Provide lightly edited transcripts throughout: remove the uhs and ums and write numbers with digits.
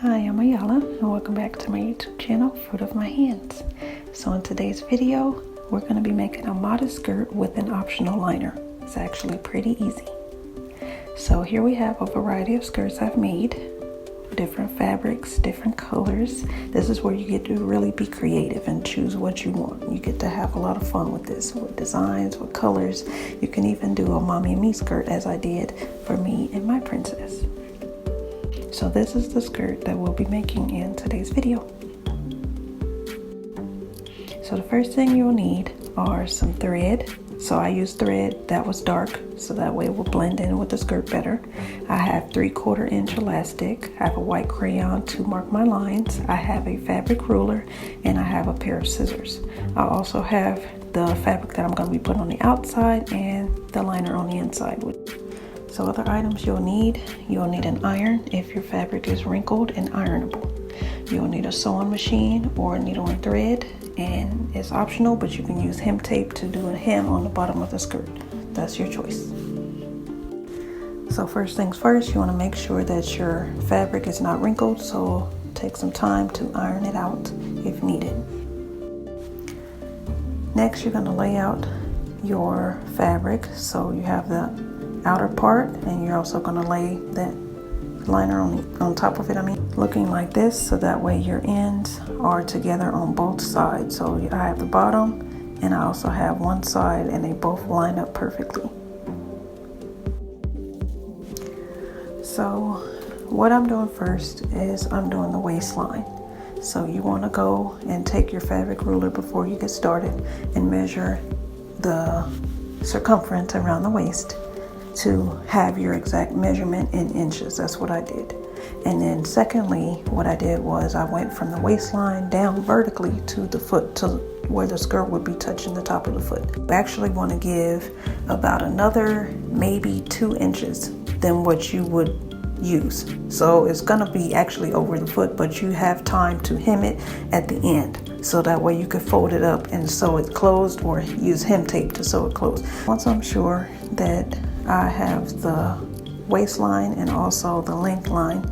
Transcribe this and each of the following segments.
Hi, I'm Ayala and welcome back to my YouTube channel, Fruit of My Hands. So in today's video, we're going to be making a modest skirt with an optional liner. It's actually pretty easy. So here we have a variety of skirts I've made, different fabrics, different colors. This is where you get to really be creative and choose what you want. You get to have a lot of fun with this, with designs, with colors. You can even do a mommy and me skirt as I did for me and my princess. So this is the skirt that we'll be making in today's video. So the first thing you'll need are some thread. So I used thread that was dark, so that way it will blend in with the skirt better. I have 3/4 inch elastic. I have a white crayon to mark my lines. I have a fabric ruler and I have a pair of scissors. I also have the fabric that I'm going to be putting on the outside and the liner on the inside. So other items you'll need an iron if your fabric is wrinkled and ironable. You'll need a sewing machine or a needle and thread, and it's optional, but you can use hem tape to do a hem on the bottom of the skirt. That's your choice. So first things first, you want to make sure that your fabric is not wrinkled, so take some time to iron it out if needed. Next, you're going to lay out your fabric, so you have the outer part, and you're also going to lay that liner on top of it, looking like this, so that way your ends are together on both sides. So I have the bottom and I also have one side, and they both line up perfectly. So what I'm doing first is I'm doing the waistline. So you want to go and take your fabric ruler before you get started and measure the circumference around the waist to have your exact measurement in inches. That's what I did. And then secondly, what I did was I went from the waistline down vertically to the foot, to where the skirt would be touching the top of the foot. I actually want to give about another maybe 2 inches than what you would use. So it's going to be actually over the foot, but you have time to hem it at the end. So that way you could fold it up and sew it closed, or use hem tape to sew it closed. Once I'm sure that I have the waistline and also the length line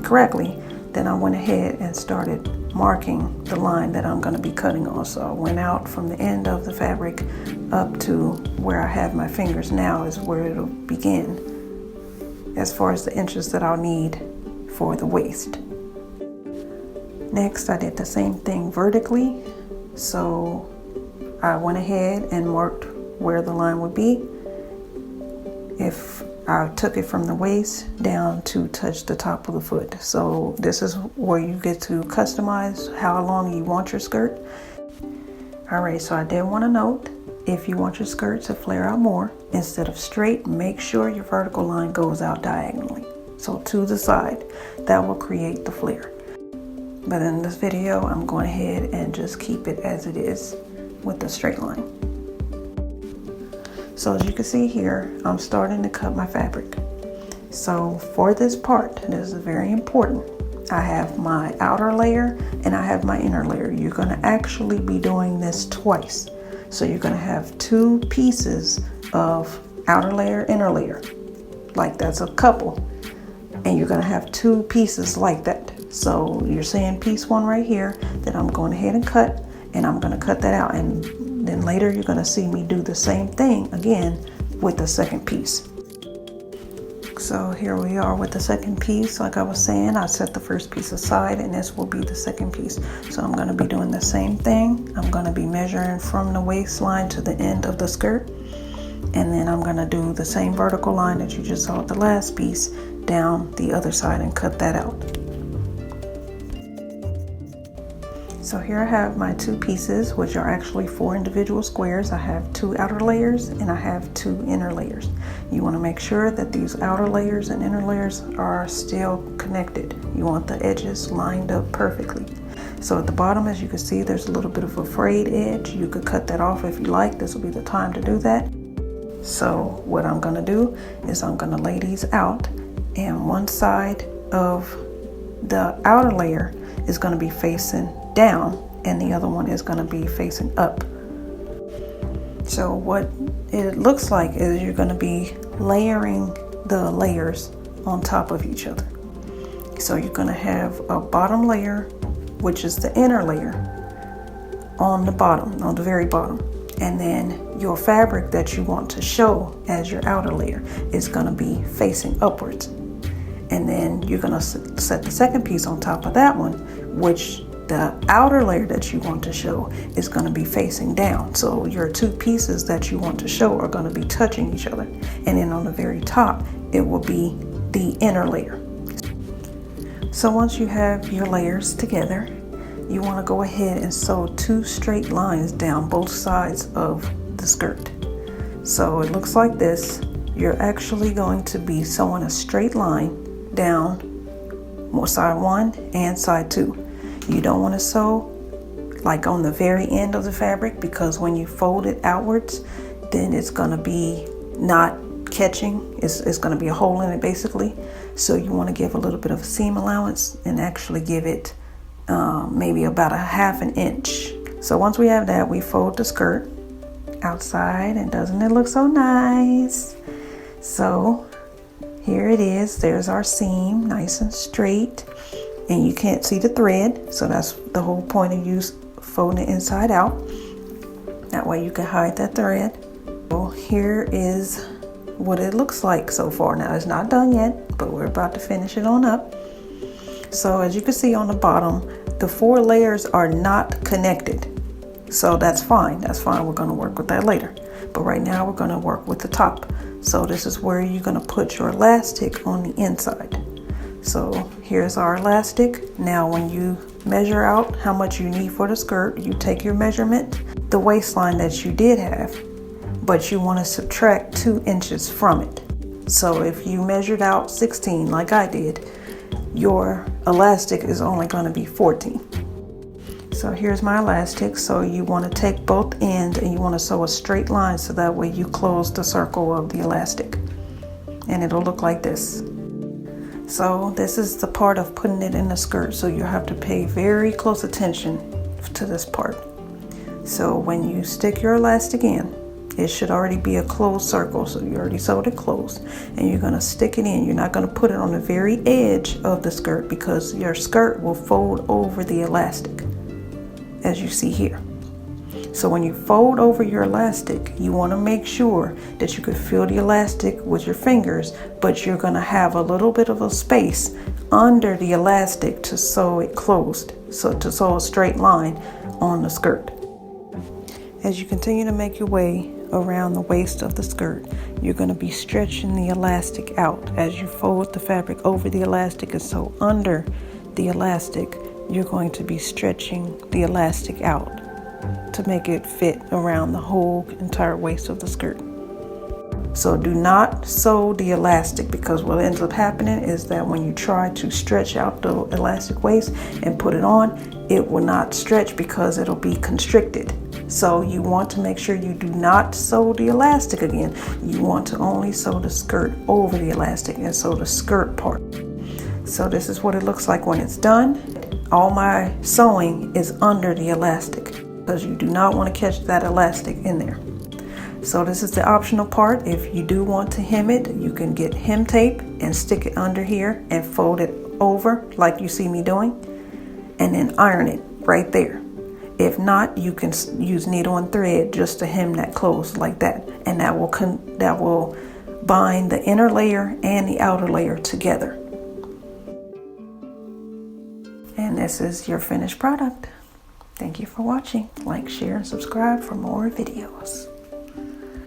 correctly, then I went ahead and started marking the line that I'm going to be cutting on. So I went out from the end of the fabric up to where I have my fingers now is where it'll begin as far as the inches that I'll need for the waist. Next, I did the same thing vertically. So I went ahead and marked where the line would be. If I took it from the waist down to touch the top of the foot. So this is where you get to customize how long you want your skirt. All right, so I did want to note, if you want your skirt to flare out more, instead of straight, make sure your vertical line goes out diagonally. So to the side, that will create the flare. But in this video, I'm going ahead and just keep it as it is with the straight line. So as you can see here, I'm starting to cut my fabric. So for this part, this is very important. I have my outer layer and I have my inner layer. You're going to actually be doing this twice. So you're going to have 2 pieces of outer layer, inner layer. Like that's a couple. And you're going to have 2 pieces like that. So you're seeing piece 1 right here that I'm going ahead and cut, and I'm going to cut that out. And then later you're going to see me do the same thing again with the second piece. So here we are with the second piece. Like I was saying, I set the first piece aside and this will be the second piece. So I'm going to be doing the same thing. I'm going to be measuring from the waistline to the end of the skirt. And then I'm going to do the same vertical line that you just saw with the last piece down the other side and cut that out. So here I have my 2 pieces, which are actually 4 individual squares. I have 2 outer layers and I have 2 inner layers. You want to make sure that these outer layers and inner layers are still connected. You want the edges lined up perfectly. So at the bottom, as you can see, there's a little bit of a frayed edge. You could cut that off if you like. This will be the time to do that. So what I'm going to do is I'm going to lay these out, and one side of the outer layer is going to be facing down and the other one is going to be facing up. So what it looks like is you're going to be layering the layers on top of each other. So you're going to have a bottom layer, which is the inner layer, on the bottom, on the very bottom. And then your fabric that you want to show as your outer layer is going to be facing upwards. And then you're going to set the second piece on top of that one, which the outer layer that you want to show is going to be facing down. So your two pieces that you want to show are going to be touching each other. And then on the very top, it will be the inner layer. So once you have your layers together, you want to go ahead and sew 2 straight lines down both sides of the skirt. So it looks like this. You're actually going to be sewing a straight line down side 1 and side 2. You don't want to sew like on the very end of the fabric, because when you fold it outwards, then it's going to be not catching. It's going to be a hole in it basically. So you want to give a little bit of a seam allowance and actually give it maybe about 1/2 inch. So once we have that, we fold the skirt outside, and doesn't it look so nice? So here it is. There's our seam, nice and straight, and you can't see the thread. So that's the whole point of you folding it inside out. That way you can hide that thread. So here is what it looks like so far. Now it's not done yet, but we're about to finish it on up. So as you can see on the bottom, the 4 layers are not connected. So that's fine. That's fine. We're going to work with that later. But right now we're going to work with the top. So this is where you're going to put your elastic on the inside. So here's our elastic. Now when you measure out how much you need for the skirt, you take your measurement, the waistline that you did have, but you want to subtract 2 inches from it. So if you measured out 16 like I did, your elastic is only going to be 14. So here's my elastic. So you want to take both ends and you want to sew a straight line, so that way you close the circle of the elastic, and it'll look like this. So this is the part of putting it in the skirt, so you have to pay very close attention to this part. So when you stick your elastic in, it should already be a closed circle. So you already sewed it closed, and you're going to stick it in. You're not going to put it on the very edge of the skirt, because your skirt will fold over the elastic, as you see here. So when you fold over your elastic, you want to make sure that you can feel the elastic with your fingers, but you're going to have a little bit of a space under the elastic to sew it closed, so to sew a straight line on the skirt. As you continue to make your way around the waist of the skirt, you're going to be stretching the elastic out as you fold the fabric over the elastic, and so under the elastic you're going to be stretching the elastic out to make it fit around the whole entire waist of the skirt. So do not sew the elastic, because what ends up happening is that when you try to stretch out the elastic waist and put it on, it will not stretch because it'll be constricted. So you want to make sure you do not sew the elastic again. You want to only sew the skirt over the elastic and sew the skirt part. So this is what it looks like when it's done. All my sewing is under the elastic, because you do not want to catch that elastic in there. So this is the optional part. If you do want to hem it, you can get hem tape and stick it under here and fold it over like you see me doing, and then iron it right there. If not, you can use needle and thread just to hem that closed like that, and that will bind the inner layer and the outer layer together. And this is your finished product. Thank you for watching. Like, share, and subscribe for more videos.